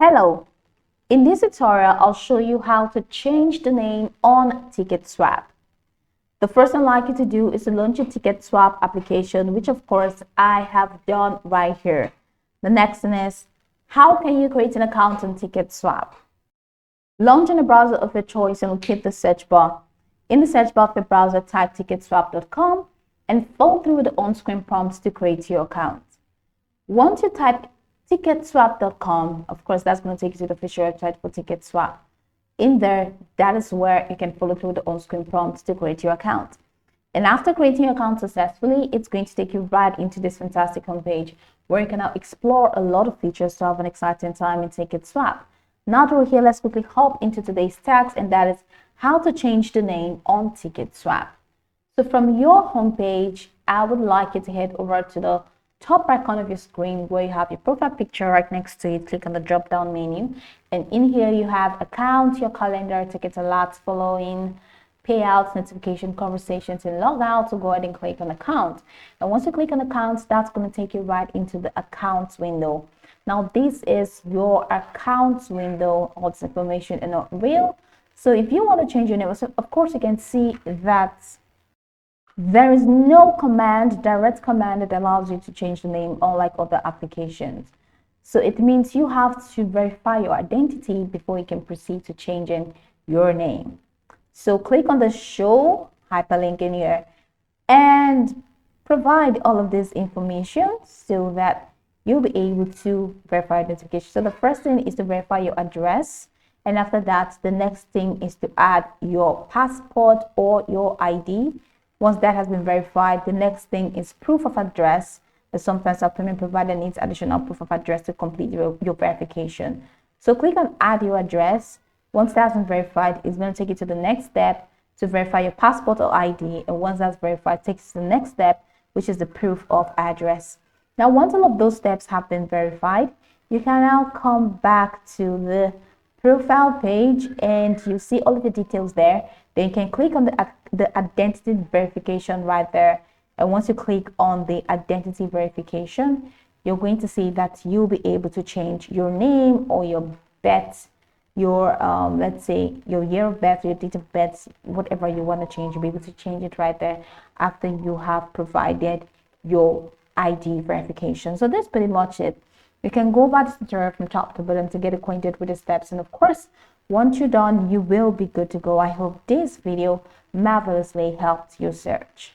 Hello, in this tutorial, I'll show you how to change the name on Ticketswap. The first thing I'd like you to do is to launch your Ticketswap application, which of course I have done right here. The next thing is, how can you create an account on Ticketswap? Launch in the browser of your choice and locate the search bar. In the search bar of your browser, type ticketswap.com and follow through with the on-screen prompts to create your account. Once you type Ticketswap.com, of course, that's going to take you to the official website for Ticketswap. In there, that is where you can follow through the on-screen prompts to create your account. And after creating your account successfully, it's going to take you right into this fantastic homepage where you can now explore a lot of features to have an exciting time in Ticketswap. Now that we're here, let's quickly hop into today's task, and that is how to change the name on Ticketswap. So from your homepage, I would like you to head over to the top right corner of your screen where you have your profile picture right next to it. Click on the drop down menu, and in here you have account, your calendar, tickets, alerts, following, payouts, notification, conversations, and log out. So go ahead and click on account, and once you click on accounts, that's going to take you right into the accounts window. Now this is your accounts window. All this information is not real, so if you want to change your name, so of course you can see that there is no direct command that allows you to change the name, unlike other applications. So it means you have to verify your identity before you can proceed to changing your name. So click on the show hyperlink in here and provide all of this information so that you'll be able to verify identification. So the first thing is to verify your address. And after that, the next thing is to add your passport or your ID. Once that has been verified, the next thing is proof of address. But sometimes our payment provider needs additional proof of address to complete your verification. So click on add your address. Once that's been verified, it's going to take you to the next step to verify your passport or ID. And once that's verified, it takes you to the next step, which is the proof of address. Now, once all of those steps have been verified, you can now come back to the profile page and you see all of the details there. Then you can click on the identity verification right there. And once you click on the identity verification, you're going to see that you'll be able to change your name or your birth, your let's say your year of birth, your date of birth, whatever you want to change. You'll be able to change it right there after you have provided your ID verification. So that's pretty much it. You can go over this tutorial from top to bottom to get acquainted with the steps, and of course, once you're done, you will be good to go. I hope this video marvelously helped your search.